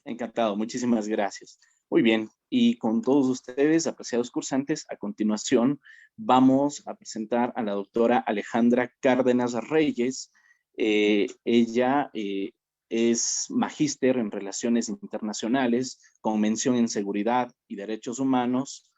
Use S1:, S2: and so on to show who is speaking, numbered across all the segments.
S1: Encantado, muchísimas gracias. Muy bien, y con todos ustedes, apreciados cursantes, a continuación vamos a presentar a la doctora Alejandra Cárdenas Reyes. Ella es magíster en Relaciones Internacionales con mención en Seguridad y Derechos Humanos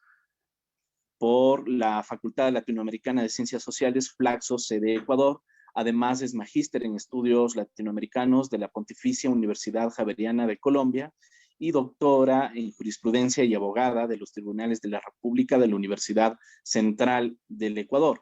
S1: por la Facultad Latinoamericana de Ciencias Sociales, Flaxo, sede Ecuador. Además, es magíster en estudios latinoamericanos de la Pontificia Universidad Javeriana de Colombia y doctora en jurisprudencia y abogada de los tribunales de la República de la Universidad Central del Ecuador.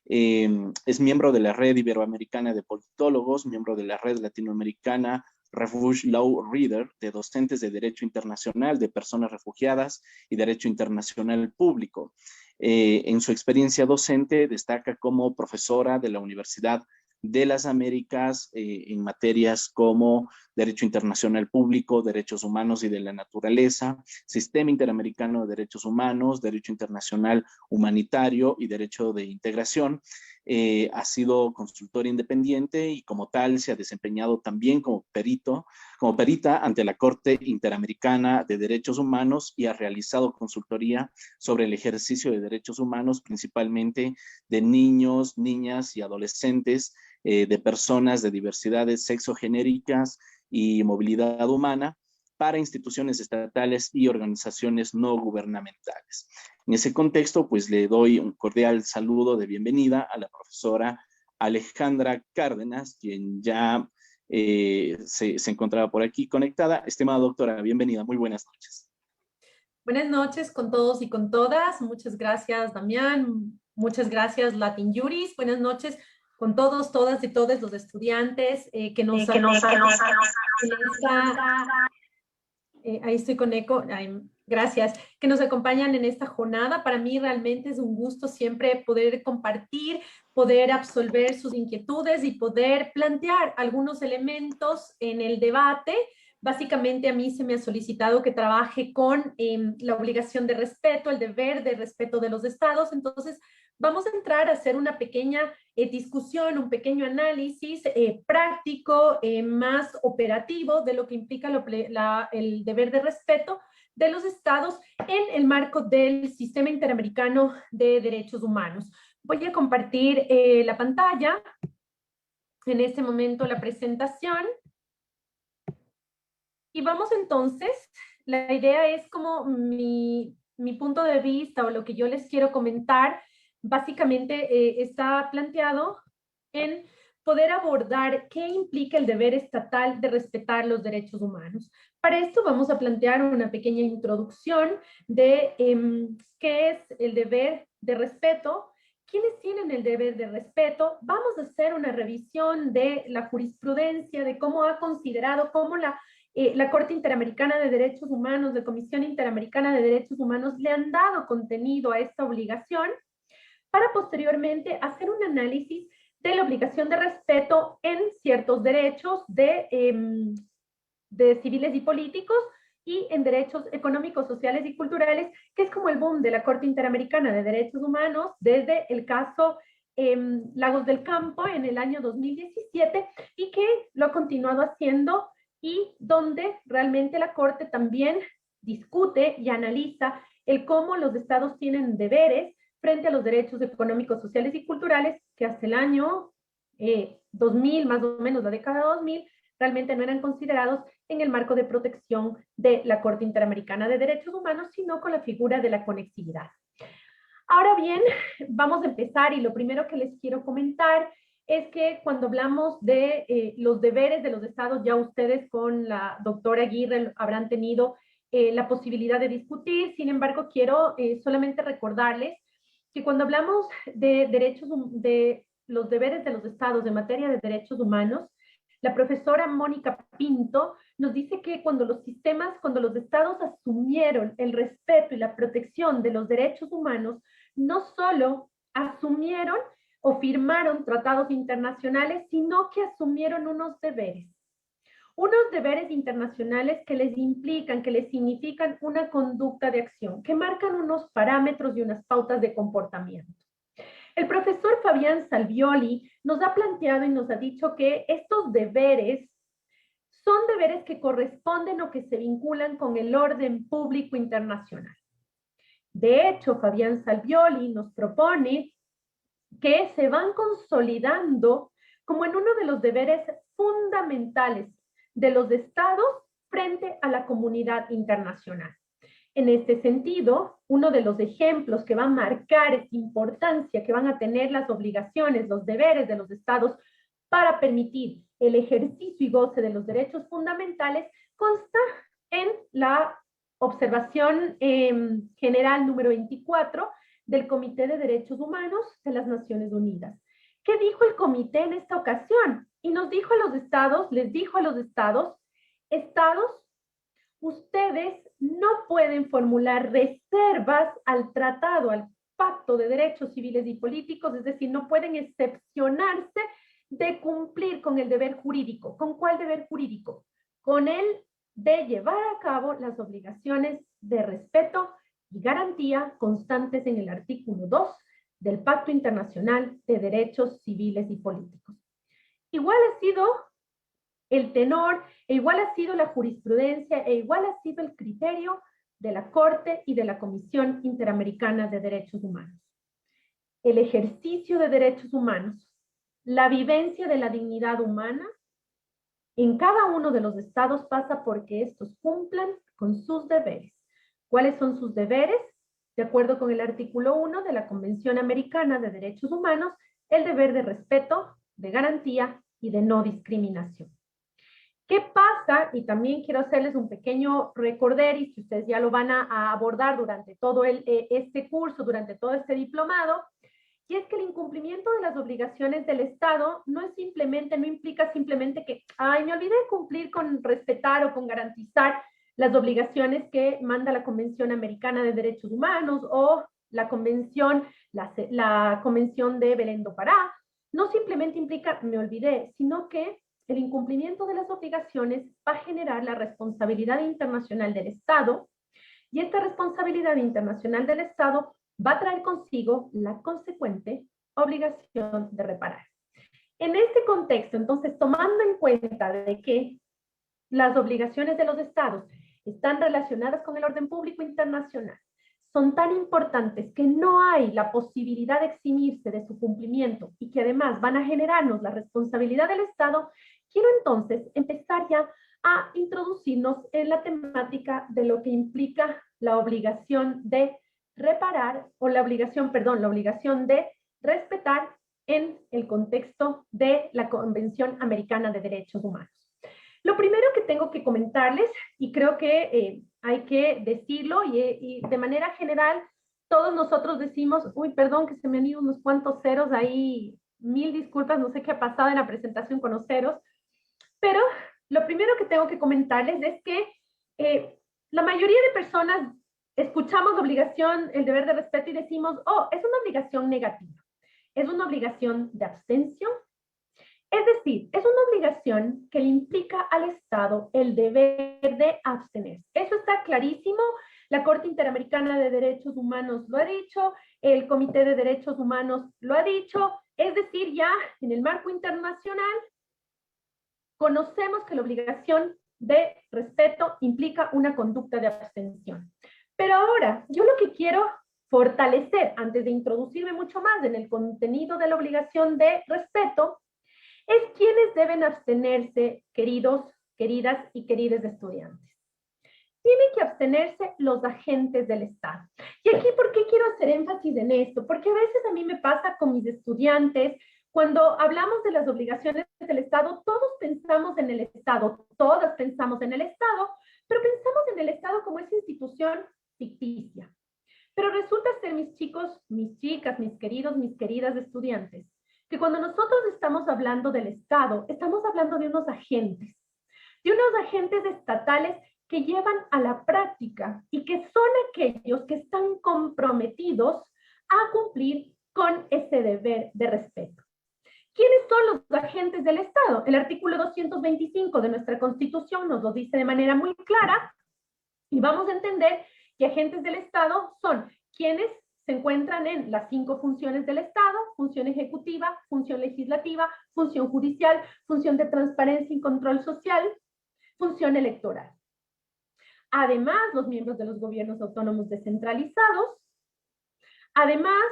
S1: Es miembro de la Red Iberoamericana de Politólogos, miembro de la Red Latinoamericana Refuge Law Reader, de docentes de Derecho Internacional, de Personas Refugiadas y Derecho Internacional Público. En su experiencia docente destaca como profesora de la Universidad de las Américas en materias como Derecho Internacional Público, Derechos Humanos y de la Naturaleza, Sistema Interamericano de Derechos Humanos, Derecho Internacional Humanitario y Derecho de Integración. Ha sido consultora independiente y como tal se ha desempeñado también como perita ante la Corte Interamericana de Derechos Humanos y ha realizado consultoría sobre el ejercicio de derechos humanos, principalmente de niños, niñas y adolescentes, de personas de diversidades sexogenéricas y movilidad humana para instituciones estatales y organizaciones no gubernamentales. En ese contexto, pues le doy un cordial saludo de bienvenida a la profesora Alejandra Cárdenas, quien ya se encontraba por aquí conectada. Estimada doctora, bienvenida, muy buenas noches.
S2: Buenas noches con todos y con todas. Muchas gracias, Damián. Muchas gracias, Latin Juris. Buenas noches con todos, todas y todos los estudiantes que nos ahí estoy con eco. Gracias. Que nos acompañan en esta jornada. Para mí realmente es un gusto siempre poder compartir, poder absolver sus inquietudes y poder plantear algunos elementos en el debate. Básicamente a mí se me ha solicitado que trabaje con la obligación de respeto, el deber de respeto de los estados. Entonces, vamos a entrar a hacer una pequeña discusión, un pequeño análisis práctico, más operativo de lo que implica el deber de respeto de los estados en el marco del Sistema Interamericano de Derechos Humanos. Voy a compartir la pantalla. En este momento la presentación. Y vamos entonces, la idea es como mi punto de vista o lo que yo les quiero comentar, básicamente está planteado en poder abordar qué implica el deber estatal de respetar los derechos humanos. Para esto vamos a plantear una pequeña introducción de qué es el deber de respeto, quiénes tienen el deber de respeto. Vamos a hacer una revisión de la jurisprudencia, de cómo ha considerado, cómo la Corte Interamericana de Derechos Humanos, la Comisión Interamericana de Derechos Humanos le han dado contenido a esta obligación para posteriormente hacer un análisis de la obligación de respeto en ciertos derechos de civiles y políticos y en derechos económicos, sociales y culturales, que es como el boom de la Corte Interamericana de Derechos Humanos desde el caso Lagos del Campo en el año 2017 y que lo ha continuado haciendo y donde realmente la Corte también discute y analiza el cómo los estados tienen deberes frente a los derechos económicos, sociales y culturales que hasta el año 2000, más o menos la década 2000, realmente no eran considerados en el marco de protección de la Corte Interamericana de Derechos Humanos, sino con la figura de la conexidad. Ahora bien, vamos a empezar y lo primero que les quiero comentar es que cuando hablamos de los deberes de los estados, ya ustedes con la doctora Aguirre habrán tenido la posibilidad de discutir. Sin embargo, quiero solamente recordarles que cuando hablamos de derechos, de los deberes de los estados en materia de derechos humanos, la profesora Mónica Pinto nos dice que cuando los estados asumieron el respeto y la protección de los derechos humanos, no solo asumieron o firmaron tratados internacionales, sino que asumieron unos deberes internacionales que les implican, que les significan una conducta de acción, que marcan unos parámetros y unas pautas de comportamiento. El profesor Fabián Salvioli nos ha planteado y nos ha dicho que estos deberes son deberes que corresponden o que se vinculan con el orden público internacional. De hecho, Fabián Salvioli nos propone que se van consolidando como en uno de los deberes fundamentales de los estados frente a la comunidad internacional. En este sentido, uno de los ejemplos que va a marcar esta importancia que van a tener las obligaciones, los deberes de los estados para permitir el ejercicio y goce de los derechos fundamentales consta en la observación general número 24 del Comité de Derechos Humanos de las Naciones Unidas. ¿Qué dijo el comité en esta ocasión? Y nos dijo a los estados, les dijo a los estados, ustedes no pueden formular reservas al tratado, al Pacto de Derechos Civiles y Políticos, es decir, no pueden excepcionarse de cumplir con el deber jurídico. ¿Con cuál deber jurídico? Con el de llevar a cabo las obligaciones de respeto y garantía constantes en el artículo 2 del Pacto Internacional de Derechos Civiles y Políticos. Igual ha sido el tenor, e igual ha sido la jurisprudencia, e igual ha sido el criterio de la Corte y de la Comisión Interamericana de Derechos Humanos. El ejercicio de derechos humanos, la vivencia de la dignidad humana, en cada uno de los estados pasa porque estos cumplan con sus deberes. ¿Cuáles son sus deberes? De acuerdo con el artículo 1 de la Convención Americana de Derechos Humanos, el deber de respeto, de garantía y de no discriminación. ¿Qué pasa? Y también quiero hacerles un pequeño recorderis, que ustedes ya lo van a abordar durante todo este curso, durante todo este diplomado, y es que el incumplimiento de las obligaciones del Estado no implica simplemente que, ay, me olvidé de cumplir con respetar o con garantizar las obligaciones que manda la Convención Americana de Derechos Humanos o la Convención de Belén do Pará. No simplemente implica, me olvidé, sino que el incumplimiento de las obligaciones va a generar la responsabilidad internacional del Estado, y esta responsabilidad internacional del Estado va a traer consigo la consecuente obligación de reparar. En este contexto, entonces, tomando en cuenta de que las obligaciones de los estados están relacionadas con el orden público internacional, son tan importantes que no hay la posibilidad de eximirse de su cumplimiento y que además van a generarnos la responsabilidad del Estado, quiero entonces empezar ya a introducirnos en la temática de lo que implica la obligación de reparar, o la obligación de respetar en el contexto de la Convención Americana de Derechos Humanos. Lo primero que tengo que comentarles, y creo que hay que decirlo, y de manera general, todos nosotros decimos, uy, perdón, que se me han ido unos cuantos ceros ahí, mil disculpas, no sé qué ha pasado en la presentación con los ceros, pero lo primero que tengo que comentarles es que la mayoría de personas escuchamos obligación, el deber de respeto y decimos, oh, es una obligación negativa, es una obligación de abstención. Es decir, es una obligación que le implica al Estado el deber de abstenerse. Eso está clarísimo. La Corte Interamericana de Derechos Humanos lo ha dicho, el Comité de Derechos Humanos lo ha dicho. Es decir, ya en el marco internacional conocemos que la obligación de respeto implica una conducta de abstención. Pero ahora, yo lo que quiero fortalecer, antes de introducirme mucho más en el contenido de la obligación de respeto, es quiénes deben abstenerse, queridos, queridas y queridos estudiantes. Tienen que abstenerse los agentes del Estado. Y aquí, ¿por qué quiero hacer énfasis en esto? Porque a veces a mí me pasa con mis estudiantes, cuando hablamos de las obligaciones del Estado, todos pensamos en el Estado, todas pensamos en el Estado, pero pensamos en el Estado como esa institución ficticia. Pero resulta ser, mis chicos, mis chicas, mis queridos, mis queridas estudiantes, que cuando nosotros estamos hablando del Estado, estamos hablando de unos agentes estatales que llevan a la práctica y que son aquellos que están comprometidos a cumplir con ese deber de respeto. ¿Quiénes son los agentes del Estado? El artículo 225 de nuestra Constitución nos lo dice de manera muy clara, y vamos a entender que agentes del Estado son quienes se encuentran en las 5 funciones del Estado: función ejecutiva, función legislativa, función judicial, función de transparencia y control social. función electoral. Además, los miembros de los gobiernos autónomos descentralizados. Además,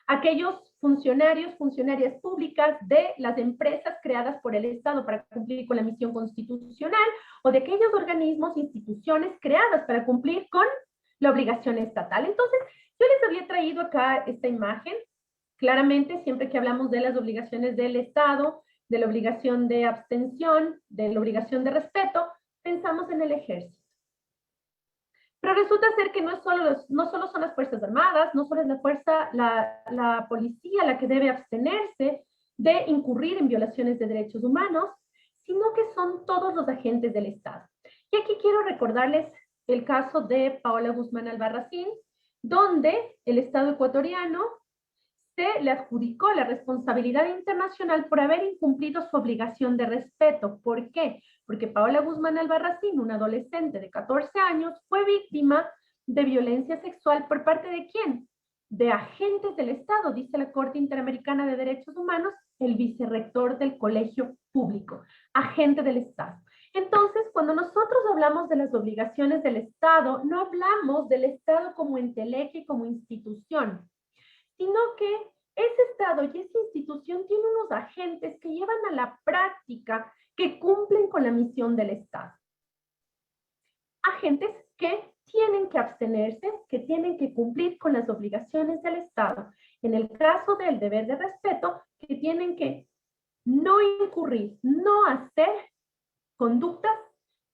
S2: aquellos funcionarios, funcionarias públicas de las empresas creadas por el Estado para cumplir con la misión constitucional o de aquellos organismos, instituciones creadas para cumplir con la obligación estatal. Entonces, yo les había traído acá esta imagen. Claramente, siempre que hablamos de las obligaciones del Estado, de la obligación de abstención, de la obligación de respeto, pensamos en el ejército. Pero resulta ser que no solo son las Fuerzas Armadas, no solo es la policía la que debe abstenerse de incurrir en violaciones de derechos humanos, sino que son todos los agentes del Estado. Y aquí quiero recordarles el caso de Paola Guzmán Albarracín, donde el Estado ecuatoriano se le adjudicó la responsabilidad internacional por haber incumplido su obligación de respeto. ¿Por qué? Porque Paola Guzmán Albarracín, una adolescente de 14 años, fue víctima de violencia sexual por parte ¿de quién? De agentes del Estado, dice la Corte Interamericana de Derechos Humanos, el vicerrector del colegio público, agente del Estado. Entonces, cuando nosotros hablamos de las obligaciones del Estado, no hablamos del Estado como entelequia y como institución, sino que ese Estado y esa institución tiene unos agentes que llevan a la práctica, que cumplen con la misión del Estado. Agentes que tienen que abstenerse, que tienen que cumplir con las obligaciones del Estado. En el caso del deber de respeto, que tienen que no incurrir, no hacer conductas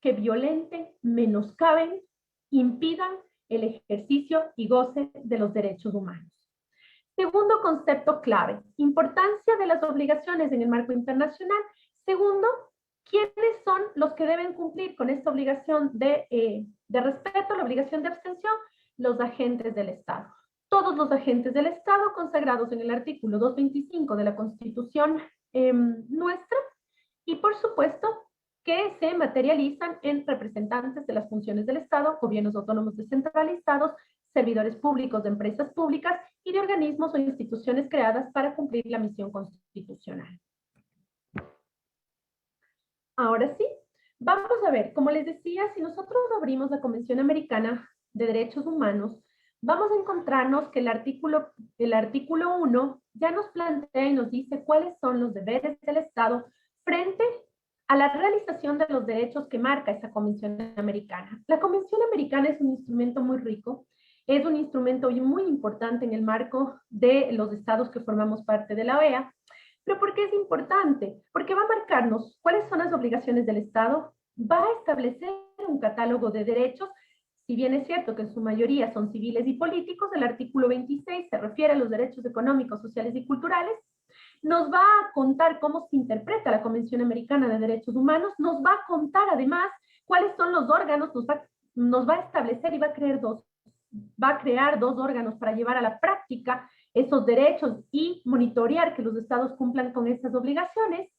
S2: que violenten, menoscaben, impidan el ejercicio y goce de los derechos humanos. Segundo concepto clave, importancia de las obligaciones en el marco internacional. Segundo, ¿quiénes son los que deben cumplir con esta obligación de respeto, la obligación de abstención? Los agentes del Estado. Todos los agentes del Estado consagrados en el artículo 225 de la Constitución nuestra, y por supuesto que se materializan en representantes de las funciones del Estado, gobiernos autónomos descentralizados, servidores públicos de empresas públicas y de organismos o instituciones creadas para cumplir la misión constitucional. Ahora sí, vamos a ver, como les decía, si nosotros abrimos la Convención Americana de Derechos Humanos, vamos a encontrarnos que el artículo 1 ya nos plantea y nos dice cuáles son los deberes del Estado frente a la realización de los derechos que marca esa Convención Americana. La Convención Americana es un instrumento muy rico, es un instrumento muy importante en el marco de los estados que formamos parte de la OEA. ¿Pero por qué es importante? Porque va a marcarnos cuáles son las obligaciones del Estado, va a establecer un catálogo de derechos. Si bien es cierto que en su mayoría son civiles y políticos, el artículo 26 se refiere a los derechos económicos, sociales y culturales. Nos va a contar cómo se interpreta la Convención Americana de Derechos Humanos, nos va a contar además cuáles son los órganos, nos va a establecer y va a crear dos órganos para llevar a la práctica esos derechos y monitorear que los estados cumplan con esas obligaciones.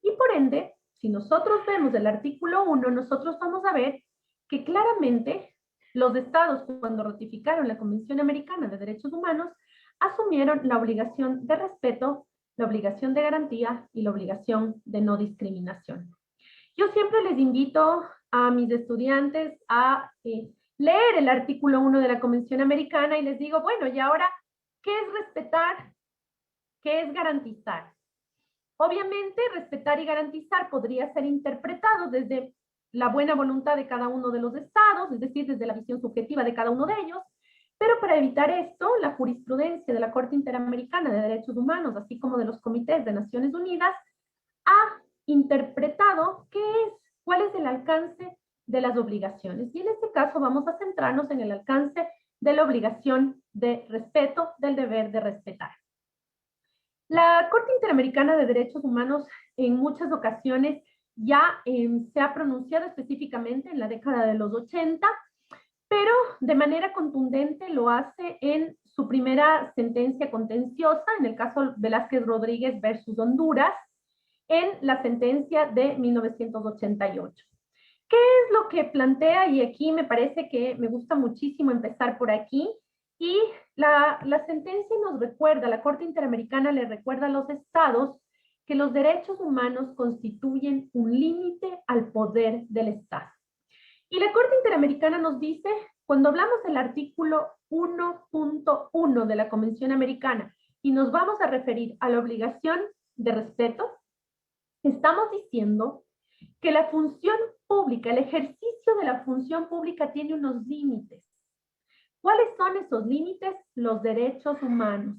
S2: Y por ende, si nosotros vemos el artículo 1, nosotros vamos a ver que claramente los estados, cuando ratificaron la Convención Americana de Derechos Humanos, asumieron la obligación de respeto, la obligación de garantía y la obligación de no discriminación. Yo siempre les invito a mis estudiantes a leer el artículo 1 de la Convención Americana y les digo, bueno, y ahora, ¿qué es respetar? ¿Qué es garantizar? Obviamente, respetar y garantizar podría ser interpretado desde la buena voluntad de cada uno de los estados, es decir, desde la visión subjetiva de cada uno de ellos, pero para evitar esto, la jurisprudencia de la Corte Interamericana de Derechos Humanos, así como de los comités de Naciones Unidas, ha interpretado cuál es el alcance de las obligaciones. Y en este caso vamos a centrarnos en el alcance de la obligación de respeto, del deber de respetar. La Corte Interamericana de Derechos Humanos en muchas ocasiones ya se ha pronunciado específicamente en la década de los 80, pero de manera contundente lo hace en su primera sentencia contenciosa, en el caso Velázquez Rodríguez versus Honduras, en la sentencia de 1988. ¿Qué es lo que plantea? Y aquí me parece que me gusta muchísimo empezar por aquí. Y la sentencia nos recuerda, la Corte Interamericana le recuerda a los estados que los derechos humanos constituyen un límite al poder del Estado. Y la Corte Interamericana nos dice, cuando hablamos del artículo 1.1 de la Convención Americana y nos vamos a referir a la obligación de respeto, estamos diciendo que la función pública, el ejercicio de la función pública tiene unos límites. ¿Cuáles son esos límites? Los derechos humanos,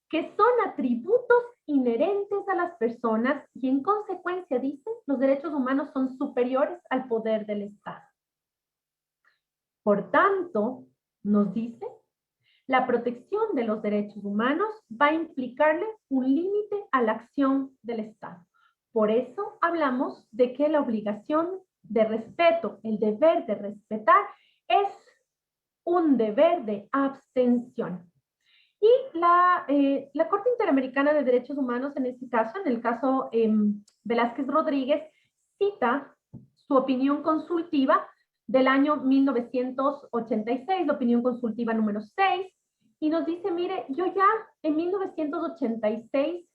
S2: que son atributos inherentes a las personas y en consecuencia, dicen, los derechos humanos son superiores al poder del Estado. Por tanto, nos dice, la protección de los derechos humanos va a implicarle un límite a la acción del Estado. Por eso hablamos de que la obligación de respeto, el deber de respetar, es un deber de abstención. Y la Corte Interamericana de Derechos Humanos, en este caso, en el caso Velázquez Rodríguez, cita su opinión consultiva del año 1986, la opinión consultiva número 6, y nos dice, mire, yo ya en 1986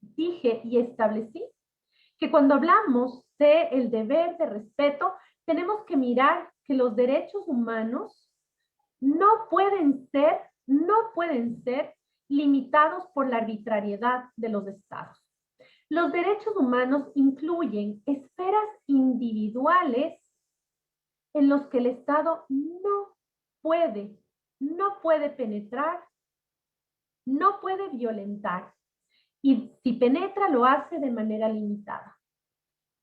S2: dije y establecí que cuando hablamos del deber de respeto, tenemos que mirar que los derechos humanos no pueden ser limitados por la arbitrariedad de los estados. Los derechos humanos incluyen esferas individuales en los que el Estado no puede penetrar, no puede violentar. Y si penetra, lo hace de manera limitada.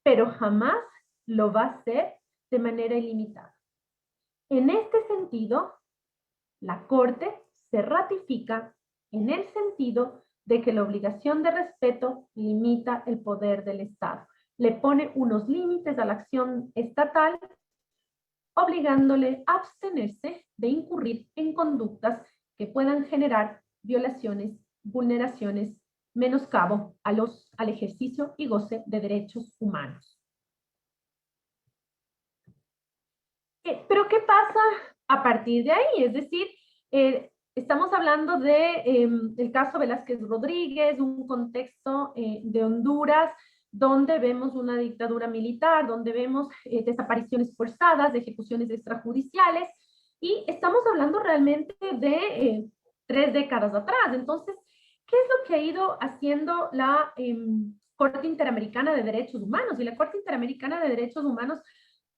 S2: Pero jamás lo va a hacer de manera ilimitada. En este sentido, la Corte se ratifica en el sentido de que la obligación de respeto limita el poder del Estado. Le pone unos límites a la acción estatal, obligándole a abstenerse de incurrir en conductas que puedan generar violaciones, vulneraciones, menoscabo al ejercicio y goce de derechos humanos. Pero ¿qué pasa a partir de ahí? Es decir, estamos hablando del caso Velázquez Rodríguez, un contexto de Honduras, donde vemos una dictadura militar, donde vemos desapariciones forzadas, ejecuciones extrajudiciales, y estamos hablando realmente de 3 décadas atrás. Entonces, ¿qué es lo que ha ido haciendo la Corte Interamericana de Derechos Humanos? Y la Corte Interamericana de Derechos Humanos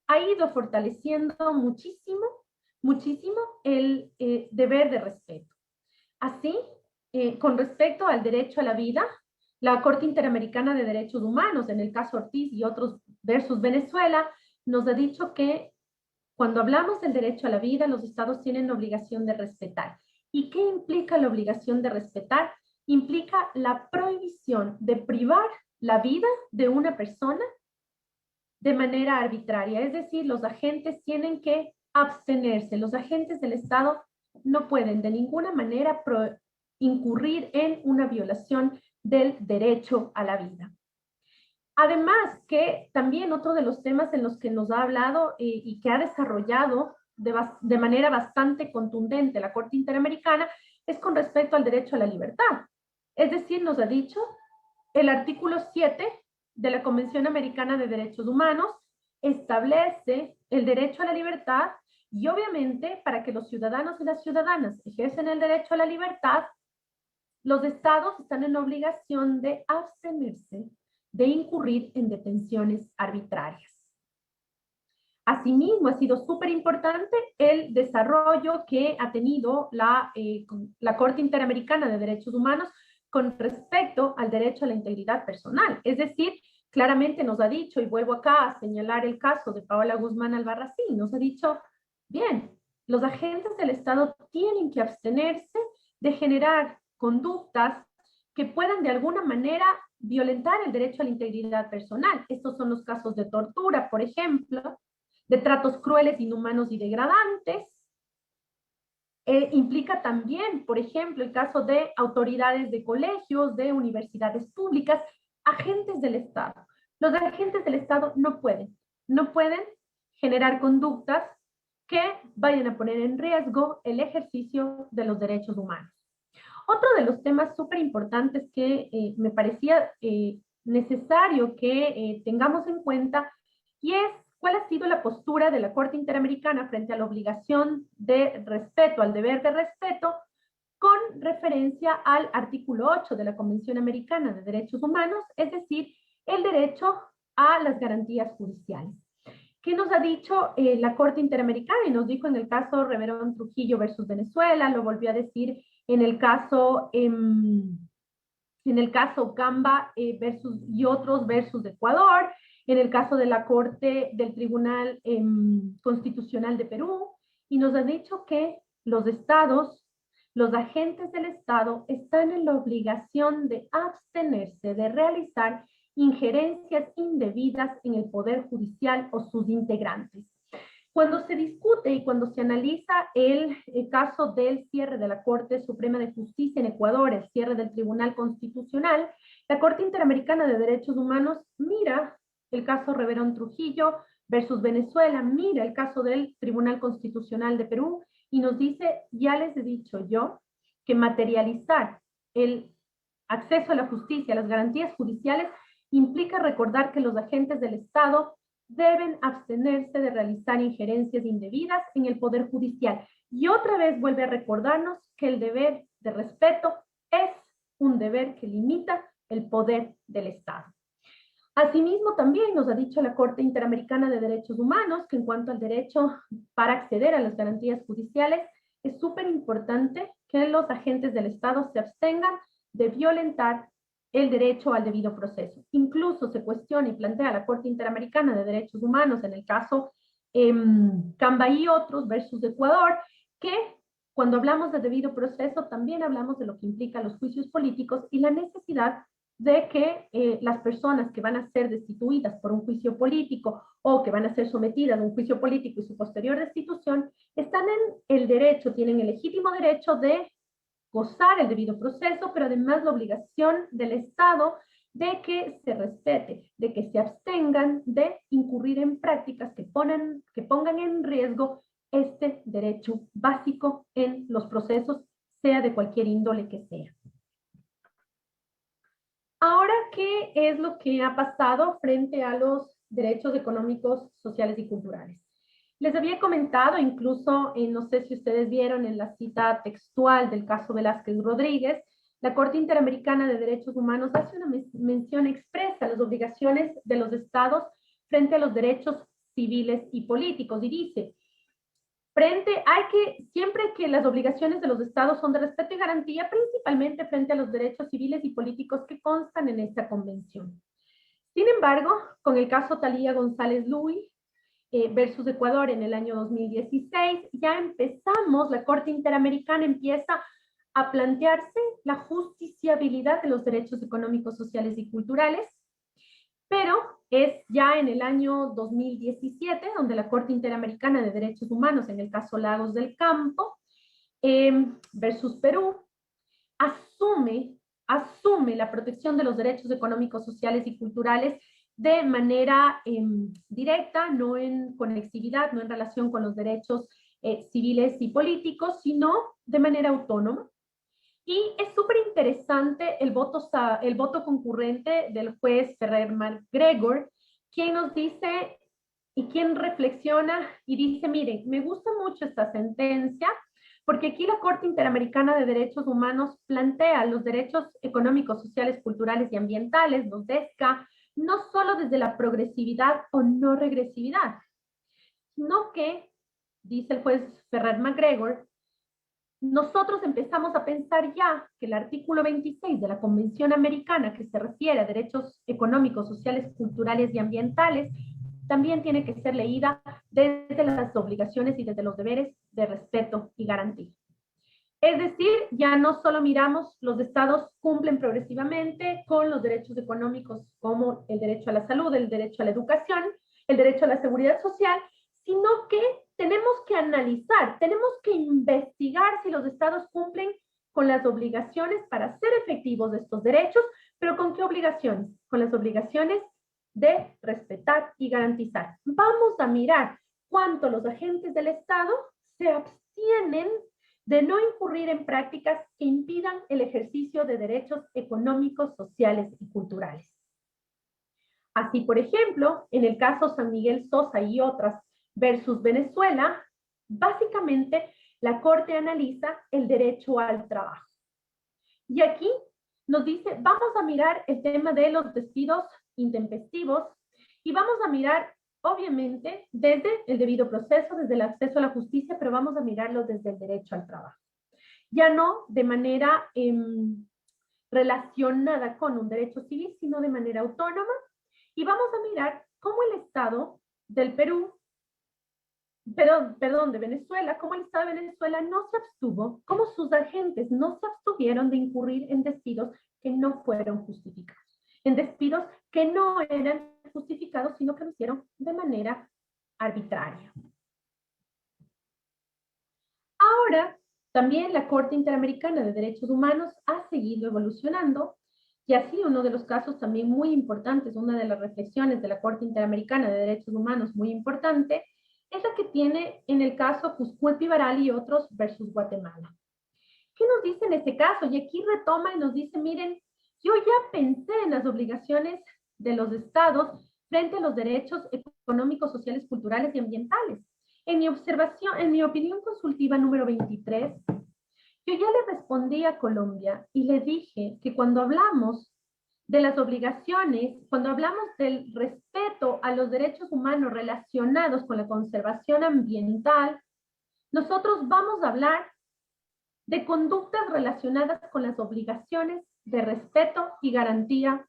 S2: ha ido fortaleciendo muchísimo el deber de respeto. Así, con respecto al derecho a la vida, la Corte Interamericana de Derechos Humanos, en el caso Ortiz y otros versus Venezuela, nos ha dicho que cuando hablamos del derecho a la vida, los estados tienen la obligación de respetar. ¿Y qué implica la obligación de respetar? Implica la prohibición de privar la vida de una persona de manera arbitraria. Es decir, los agentes tienen que abstenerse. Los agentes del Estado no pueden de ninguna manera incurrir en una violación del derecho a la vida. Además, que también otro de los temas en los que nos ha hablado y que ha desarrollado de manera bastante contundente la Corte Interamericana es con respecto al derecho a la libertad. Es decir, nos ha dicho el artículo 7 de la Convención Americana de Derechos Humanos establece el derecho a la libertad y obviamente para que los ciudadanos y las ciudadanas ejercen el derecho a la libertad, los estados están en la obligación de abstenerse de incurrir en detenciones arbitrarias. Asimismo, ha sido súper importante el desarrollo que ha tenido la Corte Interamericana de Derechos Humanos con respecto al derecho a la integridad personal. Es decir, claramente nos ha dicho, y vuelvo acá a señalar el caso de Paola Guzmán Albarracín, nos ha dicho, bien, los agentes del Estado tienen que abstenerse de generar conductas que puedan de alguna manera violentar el derecho a la integridad personal. Estos son los casos de tortura, por ejemplo, de tratos crueles, inhumanos y degradantes. Implica también, por ejemplo, el caso de autoridades de colegios, de universidades públicas, agentes del Estado. Los agentes del Estado no pueden generar conductas que vayan a poner en riesgo el ejercicio de los derechos humanos. Otro de los temas súper importantes que me parecía necesario que tengamos en cuenta, y es cuál ha sido la postura de la Corte Interamericana frente a la obligación de respeto, al deber de respeto, con referencia al artículo 8 de la Convención Americana de Derechos Humanos, es decir, el derecho a las garantías judiciales. ¿Qué nos ha dicho la Corte Interamericana? Y nos dijo en el caso Reverón Trujillo versus Venezuela, lo volvió a decir en el caso Gamba versus, y otros versus Ecuador, en el caso de la Corte del Tribunal Constitucional de Perú, y nos ha dicho que los estados, los agentes del Estado están en la obligación de abstenerse de realizar injerencias indebidas en el Poder Judicial o sus integrantes. Cuando se discute y cuando se analiza el caso del cierre de la Corte Suprema de Justicia en Ecuador, el cierre del Tribunal Constitucional, la Corte Interamericana de Derechos Humanos mira el caso Reverón Trujillo versus Venezuela, mira el caso del Tribunal Constitucional de Perú y nos dice, ya les he dicho yo, que materializar el acceso a la justicia, a las garantías judiciales, implica recordar que los agentes del Estado deben abstenerse de realizar injerencias indebidas en el Poder Judicial. Y otra vez vuelve a recordarnos que el deber de respeto es un deber que limita el poder del Estado. Asimismo, también nos ha dicho la Corte Interamericana de Derechos Humanos que en cuanto al derecho para acceder a las garantías judiciales, es súper importante que los agentes del Estado se abstengan de violentar el derecho al debido proceso. Incluso se cuestiona y plantea la Corte Interamericana de Derechos Humanos en el caso Camba y otros versus Ecuador, que cuando hablamos de debido proceso también hablamos de lo que implica los juicios políticos y la necesidad de que las personas que van a ser destituidas por un juicio político o que van a ser sometidas a un juicio político y su posterior destitución, están en el derecho, tienen el legítimo derecho de gozar el debido proceso, pero además la obligación del Estado de que se respete, de que se abstengan de incurrir en prácticas que pongan en riesgo este derecho básico en los procesos, sea de cualquier índole que sea. Ahora, ¿qué es lo que ha pasado frente a los derechos económicos, sociales y culturales? Les había comentado, incluso, no sé si ustedes vieron en la cita textual del caso Velázquez Rodríguez, la Corte Interamericana de Derechos Humanos hace una mención expresa a las obligaciones de los estados frente a los derechos civiles y políticos, y dice, siempre que las obligaciones de los estados son de respeto y garantía, principalmente frente a los derechos civiles y políticos que constan en esta convención. Sin embargo, con el caso Talía González Luis versus Ecuador en el año 2016, ya empezamos, la Corte Interamericana empieza a plantearse la justiciabilidad de los derechos económicos, sociales y culturales, pero es ya en el año 2017 donde la Corte Interamericana de Derechos Humanos, en el caso Lagos del Campo versus Perú, asume la protección de los derechos económicos, sociales y culturales de manera directa, no en conexividad, no en relación con los derechos civiles y políticos, sino de manera autónoma. Y es súper interesante el voto concurrente del juez Ferrer MacGregor, quien nos dice y quien reflexiona y dice, miren, me gusta mucho esta sentencia, porque aquí la Corte Interamericana de Derechos Humanos plantea los derechos económicos, sociales, culturales y ambientales, los DESCA, no solo desde la progresividad o no regresividad, sino que, dice el juez Ferrer MacGregor, nosotros empezamos a pensar ya que el artículo 26 de la Convención Americana, que se refiere a derechos económicos, sociales, culturales y ambientales, también tiene que ser leída desde las obligaciones y desde los deberes de respeto y garantía. Es decir, ya no solo miramos los estados cumplen progresivamente con los derechos económicos como el derecho a la salud, el derecho a la educación, el derecho a la seguridad social, sino que tenemos que analizar, tenemos que investigar si los estados cumplen con las obligaciones para ser efectivos de estos derechos, pero ¿con qué obligaciones? Con las obligaciones de respetar y garantizar. Vamos a mirar cuánto los agentes del Estado se abstienen de no incurrir en prácticas que impidan el ejercicio de derechos económicos, sociales y culturales. Así, por ejemplo, en el caso San Miguel Sosa y otras versus Venezuela, básicamente la Corte analiza el derecho al trabajo. Y aquí nos dice, vamos a mirar el tema de los despidos intempestivos y vamos a mirar, obviamente, desde el debido proceso, desde el acceso a la justicia, pero vamos a mirarlo desde el derecho al trabajo. Ya no de manera relacionada con un derecho civil, sino de manera autónoma. Y vamos a mirar cómo el Estado del Perú, de Venezuela, cómo el Estado de Venezuela no se abstuvo, cómo sus agentes no se abstuvieron de incurrir en despidos que no fueron justificados, en despidos que no eran justificados, sino que lo hicieron de manera arbitraria. Ahora, también la Corte Interamericana de Derechos Humanos ha seguido evolucionando y así uno de los casos también muy importantes, una de las reflexiones de la Corte Interamericana de Derechos Humanos muy importante, es la que tiene en el caso Cuscuel-Pivaral y otros versus Guatemala. ¿Qué nos dice en este caso? Y aquí retoma y nos dice, miren, yo ya pensé en las obligaciones de los estados frente a los derechos económicos, sociales, culturales y ambientales. En mi observación, en mi opinión consultiva número 23, yo ya le respondí a Colombia y le dije que cuando hablamos de las obligaciones, cuando hablamos del respeto a los derechos humanos relacionados con la conservación ambiental, nosotros vamos a hablar de conductas relacionadas con las obligaciones de respeto y garantía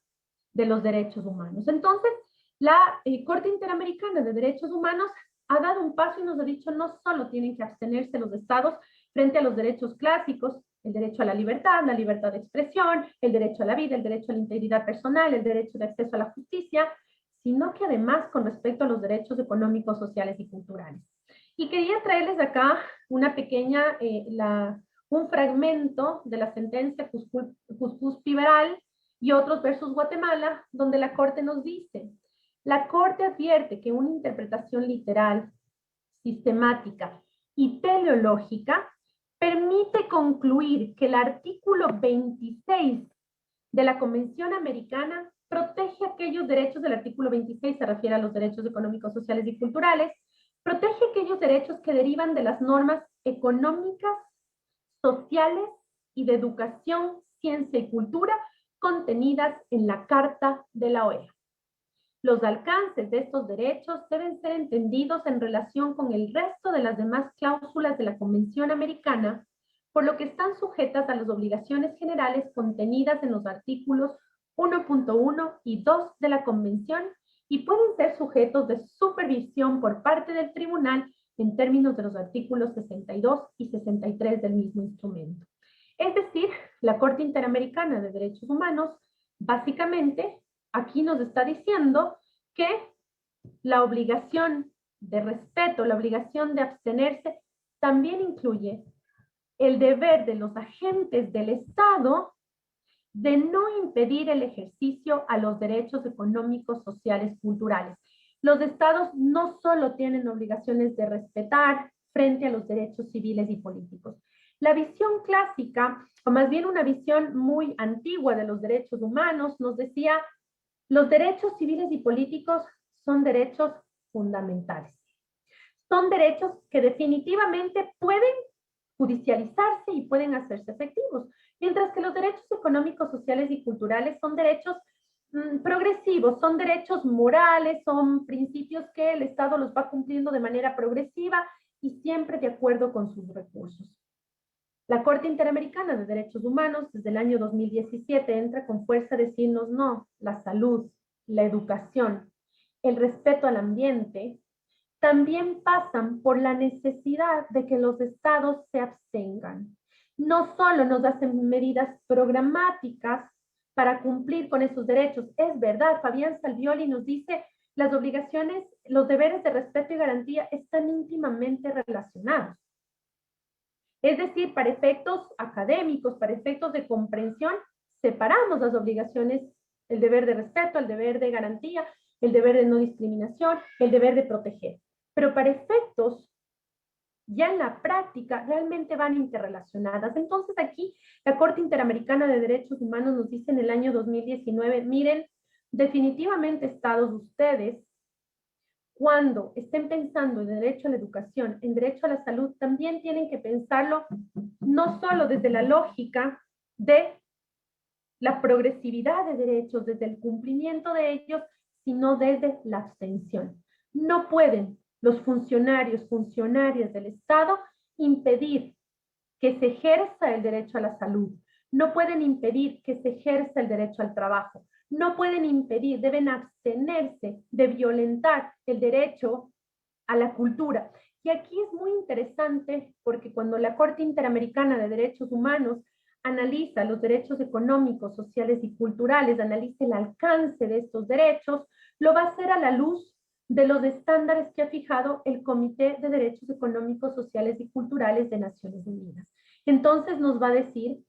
S2: de los derechos humanos. Entonces, la Corte Interamericana de Derechos Humanos ha dado un paso y nos ha dicho no solo tienen que abstenerse los estados frente a los derechos clásicos, el derecho a la libertad de expresión, el derecho a la vida, el derecho a la integridad personal, el derecho de acceso a la justicia, sino que además con respecto a los derechos económicos, sociales y culturales. Y quería traerles acá una pequeña, un fragmento de la sentencia Cuscús-Pivaral y otros versus Guatemala, donde la Corte nos dice, la Corte advierte que una interpretación literal, sistemática y teleológica permite concluir que el artículo 26 de la Convención Americana protege aquellos derechos del artículo 26, se refiere a los derechos económicos, sociales y culturales, protege aquellos derechos que derivan de las normas económicas, sociales y de educación, ciencia y cultura contenidas en la Carta de la OEA. Los alcances de estos derechos deben ser entendidos en relación con el resto de las demás cláusulas de la Convención Americana, por lo que están sujetas a las obligaciones generales contenidas en los artículos 1.1 y 2 de la Convención y pueden ser sujetos de supervisión por parte del Tribunal en términos de los artículos 62 y 63 del mismo instrumento. Es decir, la Corte Interamericana de Derechos Humanos básicamente aquí nos está diciendo que la obligación de respeto, la obligación de abstenerse, también incluye el deber de los agentes del Estado de no impedir el ejercicio a los derechos económicos, sociales, culturales. Los estados no solo tienen obligaciones de respetar frente a los derechos civiles y políticos. La visión clásica, o más bien una visión muy antigua de los derechos humanos, nos decía, los derechos civiles y políticos son derechos fundamentales. Son derechos que definitivamente pueden judicializarse y pueden hacerse efectivos, mientras que los derechos económicos, sociales y culturales son derechos progresivos, son derechos morales, son principios que el Estado los va cumpliendo de manera progresiva y siempre de acuerdo con sus recursos. La Corte Interamericana de Derechos Humanos desde el año 2017 entra con fuerza a decirnos no, la salud, la educación, el respeto al ambiente, también pasan por la necesidad de que los estados se abstengan. No solo nos hacen medidas programáticas para cumplir con esos derechos. Es verdad, Fabián Salvioli nos dice, las obligaciones, los deberes de respeto y garantía están íntimamente relacionados. Es decir, para efectos académicos, para efectos de comprensión, separamos las obligaciones, el deber de respeto, el deber de garantía, el deber de no discriminación, el deber de proteger. Pero para efectos, ya en la práctica, realmente van interrelacionadas. Entonces aquí, la Corte Interamericana de Derechos Humanos nos dice en el año 2019, miren, definitivamente, estados, ustedes, cuando estén pensando en derecho a la educación, en derecho a la salud, también tienen que pensarlo no solo desde la lógica de la progresividad de derechos, desde el cumplimiento de ellos, sino desde la abstención. No pueden los funcionarios, funcionarias del Estado impedir que se ejerza el derecho a la salud. No pueden impedir que se ejerza el derecho al trabajo. No pueden impedir, deben abstenerse de violentar el derecho a la cultura. Y aquí es muy interesante porque cuando la Corte Interamericana de Derechos Humanos analiza los derechos económicos, sociales y culturales, analiza el alcance de estos derechos, lo va a hacer a la luz de los estándares que ha fijado el Comité de Derechos Económicos, Sociales y Culturales de Naciones Unidas. Entonces nos va a decir,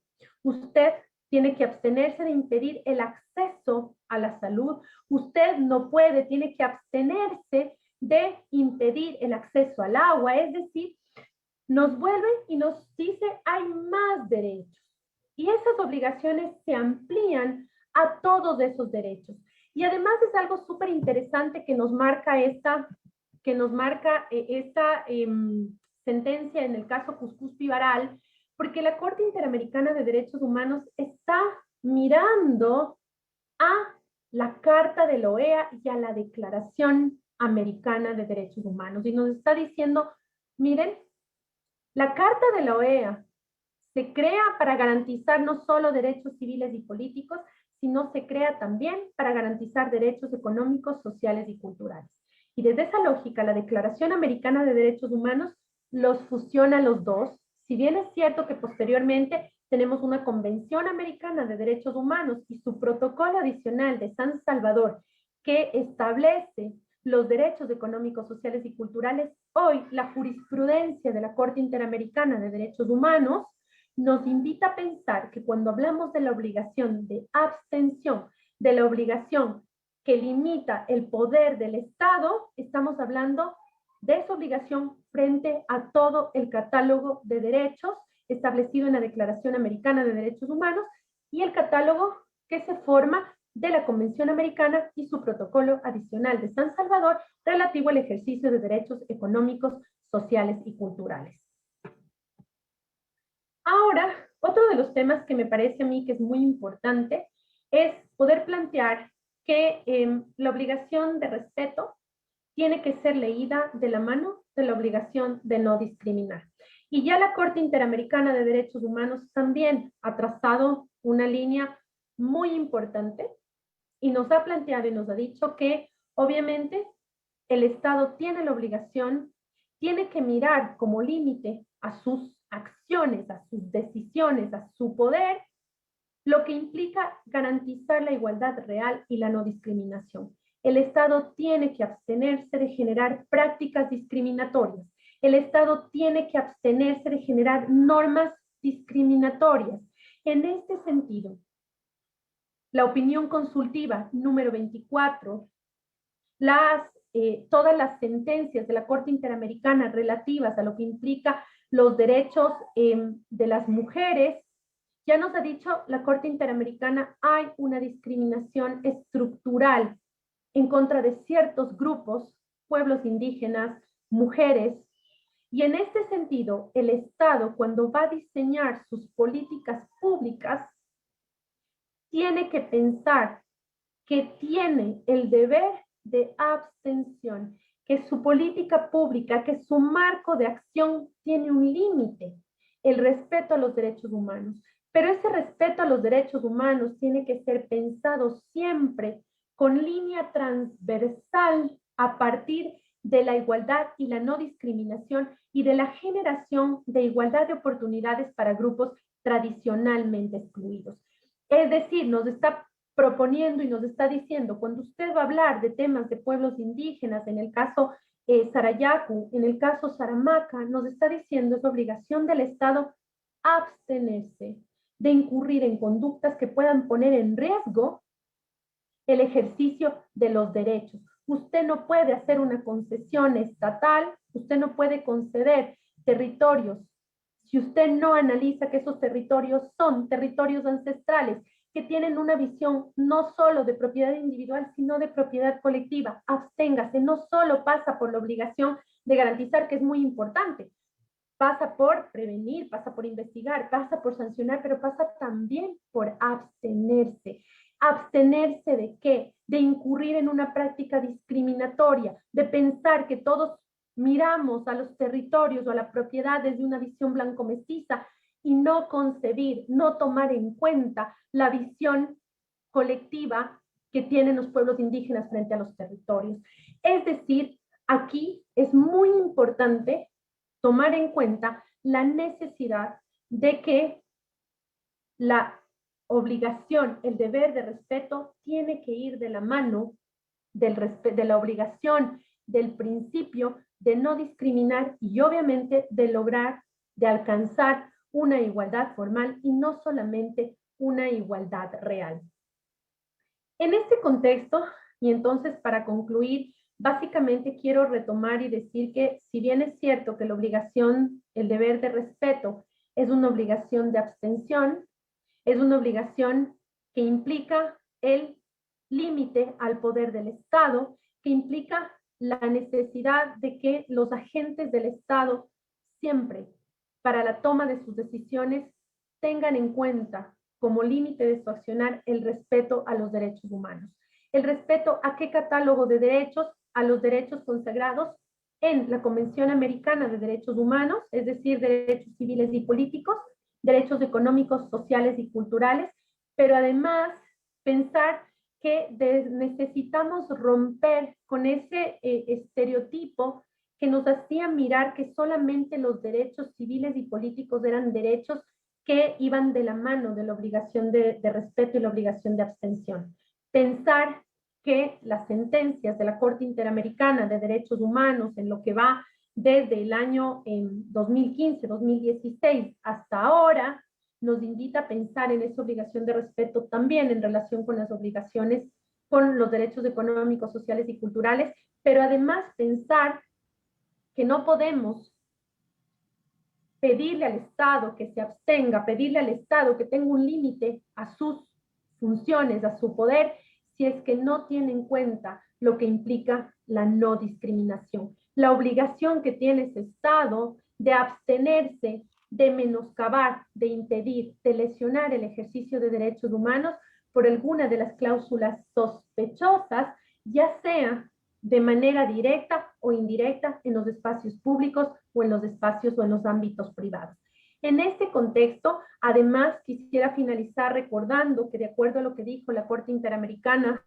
S2: usted tiene que abstenerse de impedir el acceso a la salud, usted no puede, tiene que abstenerse de impedir el acceso al agua, es decir, nos vuelve y nos dice hay más derechos. Y esas obligaciones se amplían a todos esos derechos. Y además es algo súper interesante que nos marca esta sentencia en el caso Cuscús-Pivaral, porque la Corte Interamericana de Derechos Humanos está mirando a la Carta de la OEA y a la Declaración Americana de Derechos Humanos y nos está diciendo, miren, la Carta de la OEA se crea para garantizar no solo derechos civiles y políticos, sino se crea también para garantizar derechos económicos, sociales y culturales. Y desde esa lógica, la Declaración Americana de Derechos Humanos los fusiona los dos. Si bien es cierto que posteriormente tenemos una Convención Americana de Derechos Humanos y su protocolo adicional de San Salvador que establece los derechos económicos, sociales y culturales, hoy la jurisprudencia de la Corte Interamericana de Derechos Humanos nos invita a pensar que cuando hablamos de la obligación de abstención, de la obligación que limita el poder del Estado, estamos hablando de esa obligación frente a todo el catálogo de derechos establecido en la Declaración Americana de Derechos Humanos y el catálogo que se forma de la Convención Americana y su protocolo adicional de San Salvador relativo al ejercicio de derechos económicos, sociales y culturales. Ahora, otro de los temas que me parece a mí que es muy importante es poder plantear que la obligación de respeto tiene que ser leída de la mano de la obligación de no discriminar. Y ya la Corte Interamericana de Derechos Humanos también ha trazado una línea muy importante y nos ha planteado y nos ha dicho que obviamente el Estado tiene la obligación, tiene que mirar como límite a sus acciones, a sus decisiones, a su poder, lo que implica garantizar la igualdad real y la no discriminación. El Estado tiene que abstenerse de generar prácticas discriminatorias. El Estado tiene que abstenerse de generar normas discriminatorias. En este sentido, la opinión consultiva número 24, todas las sentencias de la Corte Interamericana relativas a lo que implica los derechos de las mujeres, ya nos ha dicho la Corte Interamericana, hay una discriminación estructural en contra de ciertos grupos, pueblos indígenas, mujeres, y en este sentido, el Estado, cuando va a diseñar sus políticas públicas, tiene que pensar que tiene el deber de abstención, que su política pública, que su marco de acción tiene un límite, el respeto a los derechos humanos. Pero ese respeto a los derechos humanos tiene que ser pensado siempre con línea transversal a partir de la igualdad y la no discriminación y de la generación de igualdad de oportunidades para grupos tradicionalmente excluidos. Es decir, nos está proponiendo y nos está diciendo, cuando usted va a hablar de temas de pueblos indígenas, en el caso Sarayaku, en el caso Saramaca, nos está diciendo es obligación del Estado abstenerse de incurrir en conductas que puedan poner en riesgo el ejercicio de los derechos. Usted no puede hacer una concesión estatal, usted no puede conceder territorios si usted no analiza que esos territorios son territorios ancestrales, que tienen una visión no solo de propiedad individual, sino de propiedad colectiva. Absténgase, no solo pasa por la obligación de garantizar, que es muy importante, pasa por prevenir, pasa por investigar, pasa por sancionar, pero pasa también por abstenerse. ¿Abstenerse de qué? De incurrir en una práctica discriminatoria, de pensar que todos miramos a los territorios o a la propiedad desde una visión blanco-mestiza y no concebir, no tomar en cuenta la visión colectiva que tienen los pueblos indígenas frente a los territorios. Es decir, aquí es muy importante tomar en cuenta la necesidad de que la obligación, el deber de respeto tiene que ir de la mano de la obligación, del principio de no discriminar y obviamente de lograr, de alcanzar una igualdad formal y no solamente una igualdad real. En este contexto, y entonces para concluir, básicamente quiero retomar y decir que si bien es cierto que la obligación, el deber de respeto es una obligación de abstención, es una obligación que implica el límite al poder del Estado, que implica la necesidad de que los agentes del Estado siempre, para la toma de sus decisiones, tengan en cuenta como límite de su accionar el respeto a los derechos humanos. ¿El respeto a qué catálogo de derechos? A los derechos consagrados en la Convención Americana de Derechos Humanos, es decir, derechos civiles y políticos, derechos económicos, sociales y culturales, pero además pensar que necesitamos romper con ese estereotipo que nos hacía mirar que solamente los derechos civiles y políticos eran derechos que iban de la mano de la obligación de respeto y la obligación de abstención. Pensar que las sentencias de la Corte Interamericana de Derechos Humanos en lo que va desde el año 2015-2016 hasta ahora, nos invita a pensar en esa obligación de respeto también en relación con las obligaciones, con los derechos económicos, sociales y culturales, pero además pensar que no podemos pedirle al Estado que se abstenga, pedirle al Estado que tenga un límite a sus funciones, a su poder, si es que no tiene en cuenta lo que implica la no discriminación. La obligación que tiene ese Estado de abstenerse, de menoscabar, de impedir, de lesionar el ejercicio de derechos humanos por alguna de las cláusulas sospechosas, ya sea de manera directa o indirecta en los espacios públicos o en los espacios o en los ámbitos privados. En este contexto, además, quisiera finalizar recordando que de acuerdo a lo que dijo la Corte Interamericana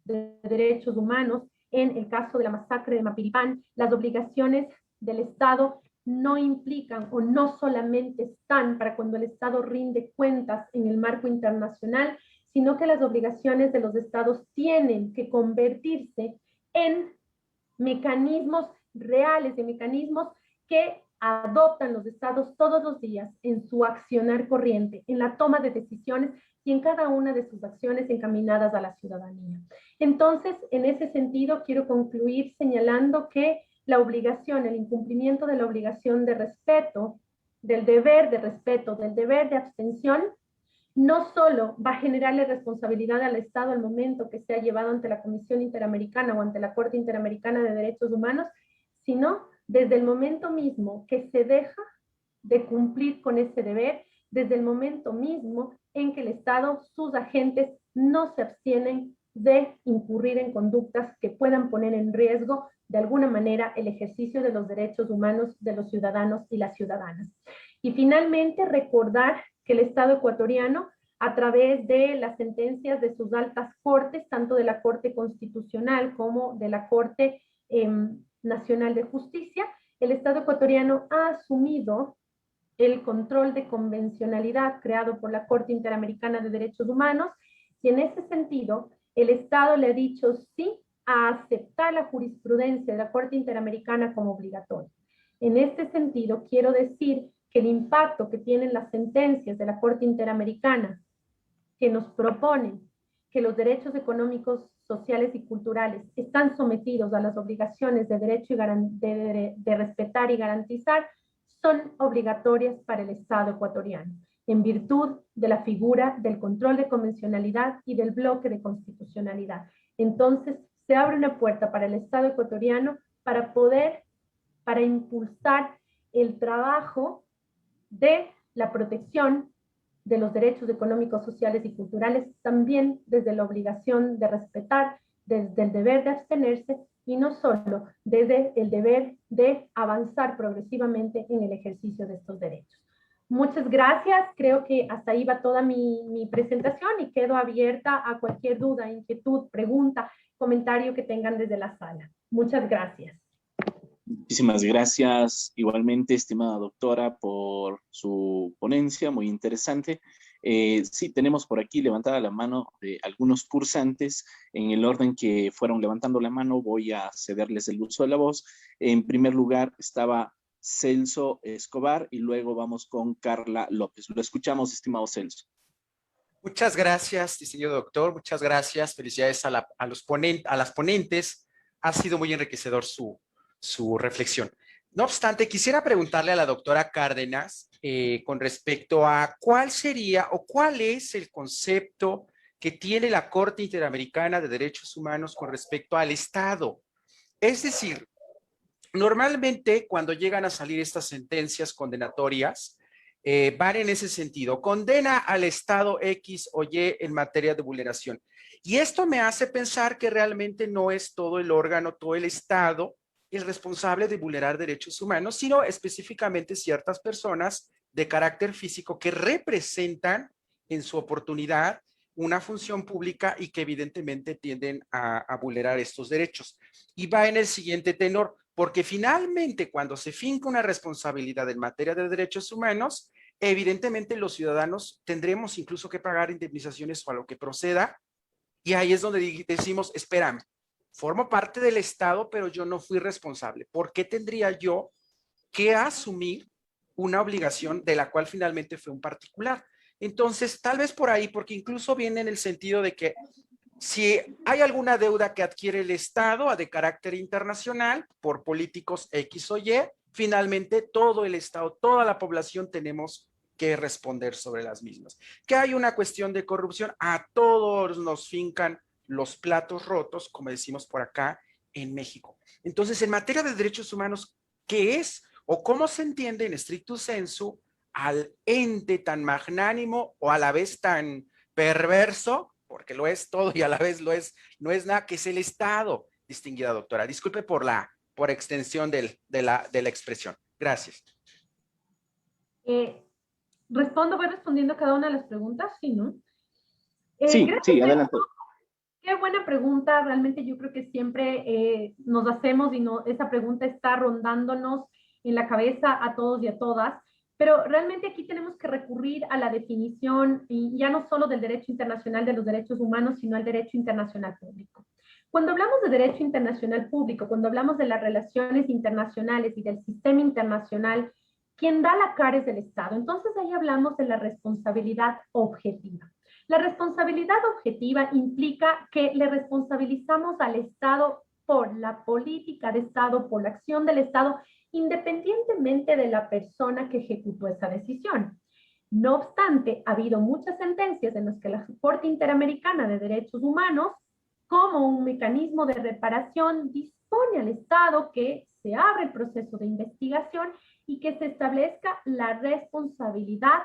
S2: de Derechos Humanos, en el caso de la masacre de Mapiripán, las obligaciones del Estado no implican o no solamente están para cuando el Estado rinde cuentas en el marco internacional, sino que las obligaciones de los Estados tienen que convertirse en mecanismos reales, de mecanismos que adoptan los Estados todos los días en su accionar corriente, en la toma de decisiones y en cada una de sus acciones encaminadas a la ciudadanía. Entonces, en ese sentido, quiero concluir señalando que la obligación, el incumplimiento de la obligación de respeto, del deber de respeto, del deber de abstención, no solo va a generarle responsabilidad al Estado al momento que sea llevado ante la Comisión Interamericana o ante la Corte Interamericana de Derechos Humanos, sino desde el momento mismo que se deja de cumplir con ese deber, desde el momento mismo en que el Estado, sus agentes, no se abstienen de incurrir en conductas que puedan poner en riesgo de alguna manera el ejercicio de los derechos humanos de los ciudadanos y las ciudadanas. Y finalmente, recordar que el Estado ecuatoriano, a través de las sentencias de sus altas cortes, tanto de la Corte Constitucional como de la Corte Nacional de Justicia, el Estado ecuatoriano ha asumido el control de convencionalidad creado por la Corte Interamericana de Derechos Humanos, y en ese sentido, el Estado le ha dicho sí a aceptar la jurisprudencia de la Corte Interamericana como obligatoria. En este sentido, quiero decir que el impacto que tienen las sentencias de la Corte Interamericana que nos proponen que los derechos económicos, sociales y culturales están sometidos a las obligaciones de derecho y de respetar y garantizar, son obligatorias para el Estado ecuatoriano. en virtud de la figura del control de convencionalidad y del bloque de constitucionalidad. Entonces, se abre una puerta para el Estado ecuatoriano para impulsar el trabajo de la protección de los derechos económicos, sociales y culturales, también desde la obligación de respetar, desde el deber de abstenerse y no solo desde el deber de avanzar progresivamente en el ejercicio de estos derechos. Muchas gracias, creo que hasta ahí va toda mi presentación y quedo abierta a cualquier duda, inquietud, pregunta, comentario que tengan desde la sala. Muchas gracias.
S1: Muchísimas gracias igualmente, estimada doctora, por su ponencia, muy interesante. Sí, tenemos por aquí levantada la mano de algunos cursantes. En el orden que fueron levantando la mano, voy a cederles el uso de la voz. En primer lugar estaba Celso Escobar y luego vamos con Carla López. Lo escuchamos, estimado Celso.
S3: Muchas gracias, distinguido doctor. Muchas gracias. Felicidades a las ponentes. Ha sido muy enriquecedor su reflexión. No obstante, quisiera preguntarle a la doctora Cárdenas con respecto a cuál sería o cuál es el concepto que tiene la Corte Interamericana de Derechos Humanos con respecto al Estado. Es decir, normalmente cuando llegan a salir estas sentencias condenatorias, van en ese sentido, condena al Estado X o Y en materia de vulneración. Y esto me hace pensar que realmente no es todo el órgano, todo el Estado, el responsable de vulnerar derechos humanos, sino específicamente ciertas personas de carácter físico que representan en su oportunidad una función pública y que evidentemente tienden a vulnerar estos derechos. Y va en el siguiente tenor, porque finalmente cuando se finca una responsabilidad en materia de derechos humanos, evidentemente los ciudadanos tendremos incluso que pagar indemnizaciones o a lo que proceda, y ahí es donde decimos, espérame, formo parte del Estado, pero yo no fui responsable. ¿Por qué tendría yo que asumir una obligación de la cual finalmente fue un particular? Entonces, tal vez por ahí, porque incluso viene en el sentido de que si hay alguna deuda que adquiere el Estado de carácter internacional por políticos X o Y, finalmente todo el Estado, toda la población tenemos que responder sobre las mismas. Que hay una cuestión de corrupción, a todos nos fincan los platos rotos, como decimos por acá en México. Entonces, en materia de derechos humanos, ¿qué es o cómo se entiende en stricto sensu al ente tan magnánimo o a la vez tan perverso, porque lo es todo y a la vez no es nada, que es el Estado, distinguida doctora? Disculpe por extensión de la expresión. Gracias.
S2: Voy respondiendo a cada una de las preguntas, ¿sí, no?
S1: Sí, adelante.
S2: Qué buena pregunta, realmente yo creo que siempre nos hacemos y esa pregunta está rondándonos en la cabeza a todos y a todas, pero realmente aquí tenemos que recurrir a la definición, y ya no solo del derecho internacional de los derechos humanos, sino al derecho internacional público. Cuando hablamos de derecho internacional público, cuando hablamos de las relaciones internacionales y del sistema internacional, quien da la cara es el Estado. Entonces ahí hablamos de la responsabilidad objetiva. La responsabilidad objetiva implica que le responsabilizamos al Estado por la política de Estado, por la acción del Estado, independientemente de la persona que ejecutó esa decisión. No obstante, ha habido muchas sentencias en las que la Corte Interamericana de Derechos Humanos, como un mecanismo de reparación, dispone al Estado que se abra el proceso de investigación y que se establezca la responsabilidad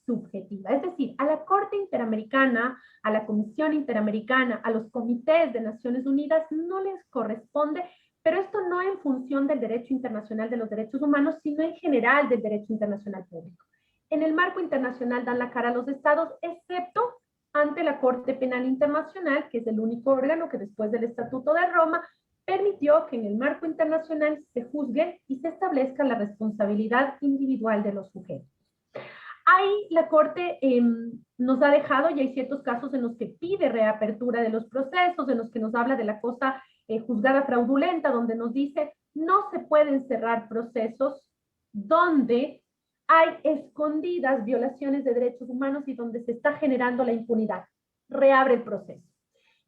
S2: subjetiva. Es decir, a la Corte Interamericana, a la Comisión Interamericana, a los comités de Naciones Unidas no les corresponde, pero esto no en función del derecho internacional de los derechos humanos, sino en general del derecho internacional público. En el marco internacional dan la cara a los estados, excepto ante la Corte Penal Internacional, que es el único órgano que después del Estatuto de Roma permitió que en el marco internacional se juzgue y se establezca la responsabilidad individual de los sujetos. Ahí la Corte nos ha dejado, y hay ciertos casos en los que pide reapertura de los procesos, en los que nos habla de la cosa juzgada fraudulenta, donde nos dice no se pueden cerrar procesos donde hay escondidas violaciones de derechos humanos y donde se está generando la impunidad. Reabre el proceso.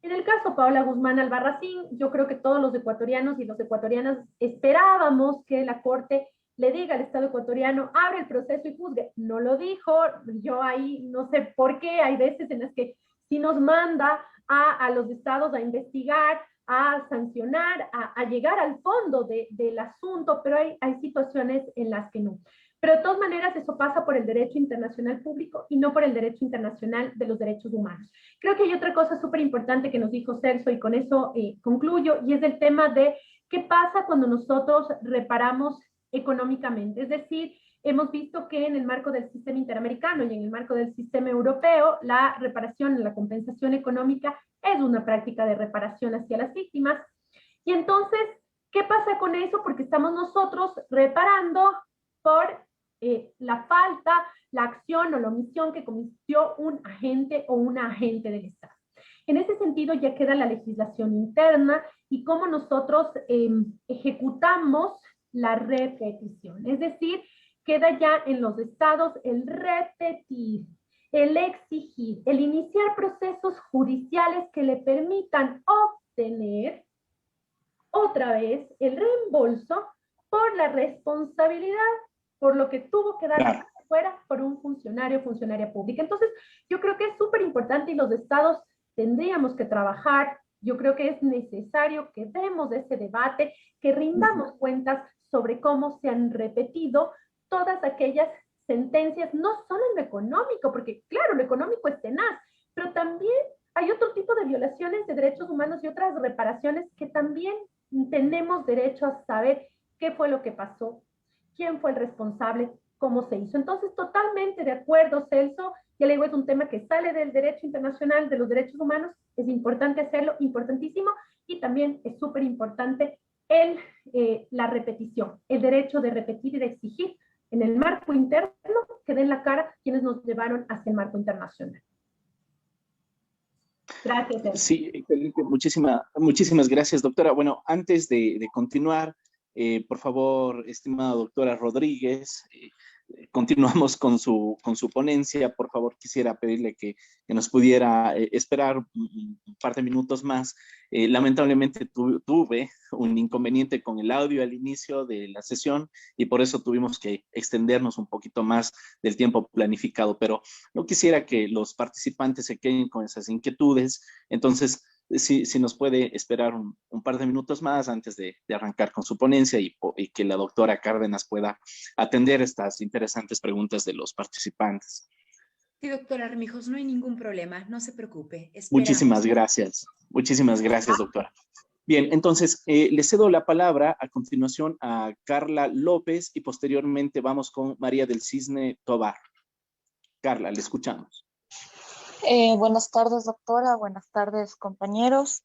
S2: En el caso Paola Guzmán Albarracín, yo creo que todos los ecuatorianos y las ecuatorianas esperábamos que la Corte le diga al Estado ecuatoriano, abre el proceso y juzgue. No lo dijo, yo ahí no sé por qué, hay veces en las que sí nos manda a los estados a investigar, a sancionar, a llegar al fondo del asunto, pero hay situaciones en las que no. Pero de todas maneras eso pasa por el derecho internacional público y no por el derecho internacional de los derechos humanos. Creo que hay otra cosa súper importante que nos dijo Celso y con eso concluyo, y es el tema de qué pasa cuando nosotros reparamos económicamente. Es decir, hemos visto que en el marco del sistema interamericano y en el marco del sistema europeo, la reparación, la compensación económica es una práctica de reparación hacia las víctimas. Y entonces, ¿qué pasa con eso? Porque estamos nosotros reparando por la falta, la acción o la omisión que cometió un agente o una agente del Estado. En ese sentido ya queda la legislación interna y cómo nosotros ejecutamos la repetición. Es decir, queda ya en los estados el repetir, el exigir, el iniciar procesos judiciales que le permitan obtener otra vez el reembolso por la responsabilidad, por lo que tuvo que dar fuera por un funcionario o funcionaria pública. Entonces, yo creo que es súper importante y los estados tendríamos que trabajar. Yo creo que es necesario que demos ese debate, que rindamos cuentas sobre cómo se han repetido todas aquellas sentencias, no solo en lo económico, porque claro, lo económico es tenaz, pero también hay otro tipo de violaciones de derechos humanos y otras reparaciones que también tenemos derecho a saber qué fue lo que pasó, quién fue el responsable, cómo se hizo. Entonces, totalmente de acuerdo, Celso. Ya le digo, es un tema que sale del derecho internacional, de los derechos humanos. Es importante hacerlo, importantísimo. Y también es súper importante la repetición, el derecho de repetir y de exigir en el marco interno que den la cara quienes nos llevaron hacia el marco internacional. Gracias, Celso.
S1: Sí, muchísimas gracias, doctora. Bueno, antes de continuar, por favor, estimada doctora Rodríguez, continuamos con su ponencia. Por favor, quisiera pedirle que nos pudiera esperar un par de minutos más. Lamentablemente tuve un inconveniente con el audio al inicio de la sesión y por eso tuvimos que extendernos un poquito más del tiempo planificado, pero no quisiera que los participantes se queden con esas inquietudes. Entonces, si nos puede esperar un par de minutos más antes de arrancar con su ponencia y que la doctora Cárdenas pueda atender estas interesantes preguntas de los participantes.
S4: Sí, doctora Armijos, no hay ningún problema, no se preocupe. Esperamos.
S1: Muchísimas gracias, doctora. Bien, entonces le cedo la palabra a continuación a Carla López y posteriormente vamos con María del Cisne Tobar. Carla, le escuchamos.
S5: Buenas tardes, doctora. Buenas tardes, compañeros.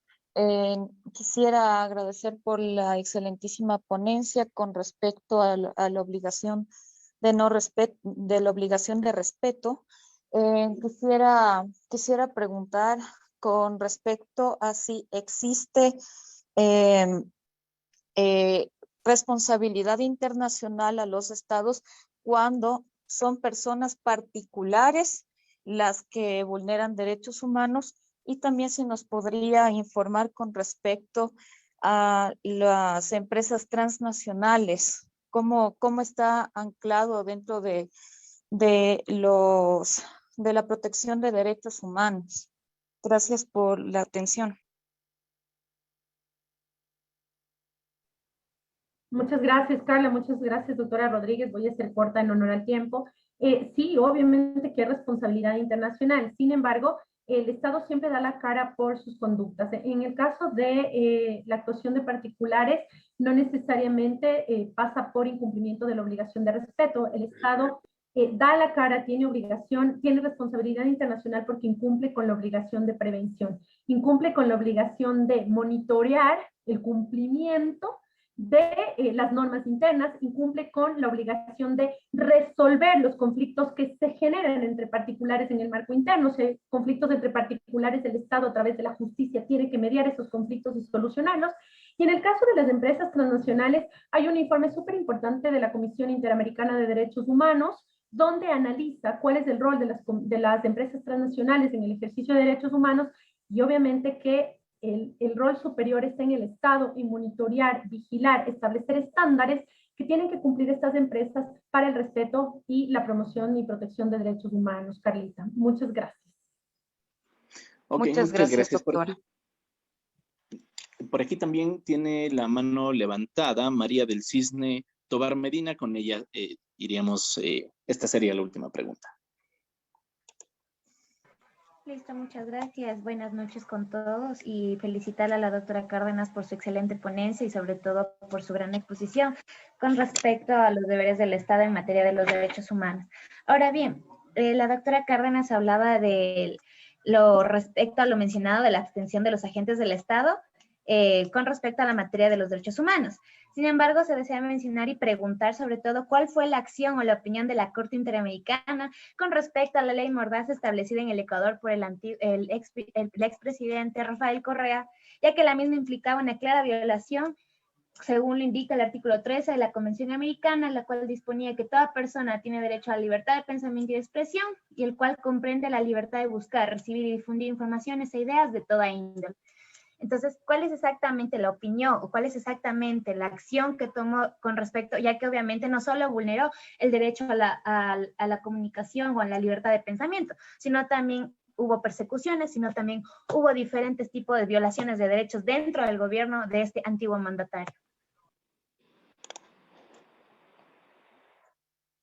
S5: Quisiera agradecer por la excelentísima ponencia con respecto a la obligación de la obligación de respeto. Quisiera preguntar con respecto a si existe responsabilidad internacional a los estados cuando son personas particulares las que vulneran derechos humanos, y también se nos podría informar con respecto a las empresas transnacionales, cómo está anclado dentro de la protección de derechos humanos. Gracias por la atención.
S2: Muchas gracias, Carla. Muchas gracias, doctora Rodríguez. Voy a ser corta en honor al tiempo. Sí, obviamente que hay responsabilidad internacional. Sin embargo, el Estado siempre da la cara por sus conductas. En el caso de la actuación de particulares, no necesariamente pasa por incumplimiento de la obligación de respeto. El Estado da la cara, tiene obligación, tiene responsabilidad internacional porque incumple con la obligación de prevención, incumple con la obligación de monitorear el cumplimiento de las normas internas, incumple con la obligación de resolver los conflictos que se generan entre particulares en el marco interno. Conflictos entre particulares, el Estado a través de la justicia tiene que mediar esos conflictos y solucionarlos. Y en el caso de las empresas transnacionales, hay un informe súper importante de la Comisión Interamericana de Derechos Humanos, donde analiza cuál es el rol de las empresas transnacionales en el ejercicio de derechos humanos, y obviamente que el rol superior está en el Estado, en monitorear, vigilar, establecer estándares que tienen que cumplir estas empresas para el respeto y la promoción y protección de derechos humanos. Carlita, muchas gracias.
S1: Okay,
S5: muchas gracias, doctora.
S1: Por aquí también tiene la mano levantada María del Cisne Tobar Medina. Con ella iríamos, esta sería la última pregunta.
S6: Listo, muchas gracias. Buenas noches con todos y felicitar a la doctora Cárdenas por su excelente ponencia y sobre todo por su gran exposición con respecto a los deberes del Estado en materia de los derechos humanos. Ahora bien, la doctora Cárdenas hablaba de lo respecto a lo mencionado de la abstención de los agentes del Estado con respecto a la materia de los derechos humanos. Sin embargo, se desea mencionar y preguntar sobre todo cuál fue la acción o la opinión de la Corte Interamericana con respecto a la ley Mordaza establecida en el Ecuador por el expresidente Rafael Correa, ya que la misma implicaba una clara violación, según lo indica el artículo 13 de la Convención Americana, la cual disponía que toda persona tiene derecho a la libertad de pensamiento y de expresión, y el cual comprende la libertad de buscar, recibir y difundir informaciones e ideas de toda índole. Entonces, ¿cuál es exactamente la opinión o cuál es exactamente la acción que tomó con respecto, ya que obviamente no solo vulneró el derecho a la comunicación o a la libertad de pensamiento, sino también hubo persecuciones, sino también hubo diferentes tipos de violaciones de derechos dentro del gobierno de este antiguo mandatario?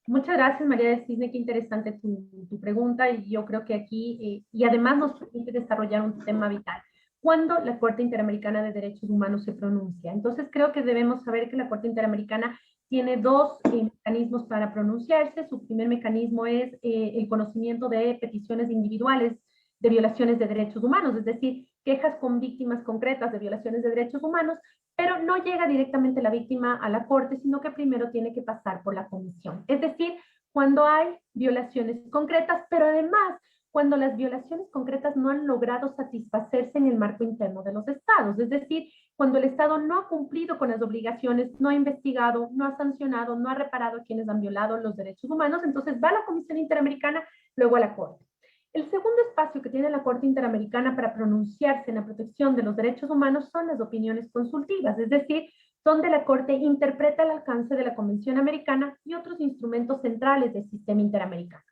S2: Muchas gracias, María del Cisne, qué interesante tu pregunta, y yo creo que aquí, y además nos permite desarrollar un tema vital. Cuando la Corte Interamericana de Derechos Humanos se pronuncia. Entonces creo que debemos saber que la Corte Interamericana tiene dos mecanismos para pronunciarse. Su primer mecanismo es el conocimiento de peticiones individuales de violaciones de derechos humanos, es decir, quejas con víctimas concretas de violaciones de derechos humanos, pero no llega directamente la víctima a la Corte, sino que primero tiene que pasar por la comisión. Es decir, cuando hay violaciones concretas, pero además cuando las violaciones concretas no han logrado satisfacerse en el marco interno de los estados, es decir, cuando el Estado no ha cumplido con las obligaciones, no ha investigado, no ha sancionado, no ha reparado a quienes han violado los derechos humanos, entonces va a la Comisión Interamericana, luego a la Corte. El segundo espacio que tiene la Corte Interamericana para pronunciarse en la protección de los derechos humanos son las opiniones consultivas, es decir, donde la Corte interpreta el alcance de la Convención Americana y otros instrumentos centrales del sistema interamericano.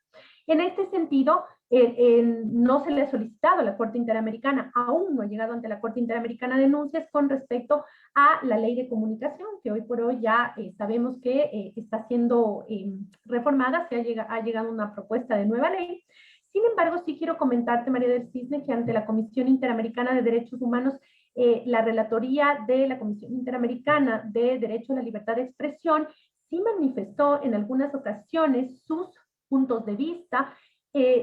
S2: En este sentido, no se le ha solicitado a la Corte Interamericana, aún no ha llegado ante la Corte Interamericana denuncias con respecto a la ley de comunicación, que hoy por hoy ya sabemos que está siendo reformada, ha llegado una propuesta de nueva ley. Sin embargo, sí quiero comentarte, María del Cisne, que ante la Comisión Interamericana de Derechos Humanos, la relatoría de la Comisión Interamericana de Derecho a la Libertad de Expresión sí manifestó en algunas ocasiones sus puntos de vista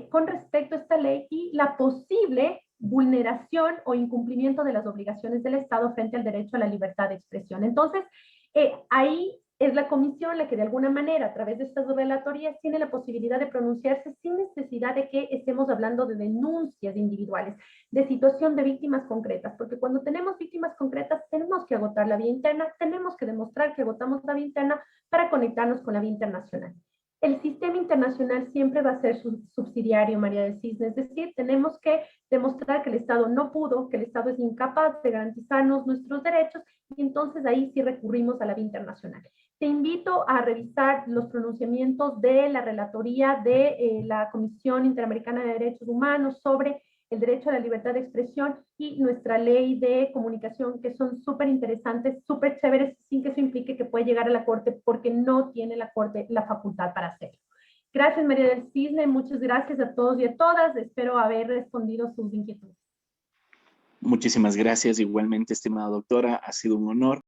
S2: con respecto a esta ley y la posible vulneración o incumplimiento de las obligaciones del Estado frente al derecho a la libertad de expresión. Entonces, ahí es la comisión la que de alguna manera, a través de estas relatorías, tiene la posibilidad de pronunciarse sin necesidad de que estemos hablando de denuncias individuales, de situación de víctimas concretas, porque cuando tenemos víctimas concretas tenemos que agotar la vía interna, tenemos que demostrar que agotamos la vía interna para conectarnos con la vía internacional. El sistema internacional siempre va a ser subsidiario, María del Cisne, es decir, tenemos que demostrar que el Estado no pudo, que el Estado es incapaz de garantizarnos nuestros derechos, y entonces ahí sí recurrimos a la vía internacional. Te invito a revisar los pronunciamientos de la relatoría de la Comisión Interamericana de Derechos Humanos sobre el derecho a la libertad de expresión y nuestra ley de comunicación, que son súper interesantes, súper chéveres, sin que eso implique que puede llegar a la Corte, porque no tiene la Corte la facultad para hacerlo. Gracias, María del Cisne, muchas gracias a todos y a todas, espero haber respondido sus inquietudes.
S1: Muchísimas gracias, igualmente, estimada doctora, ha sido un honor.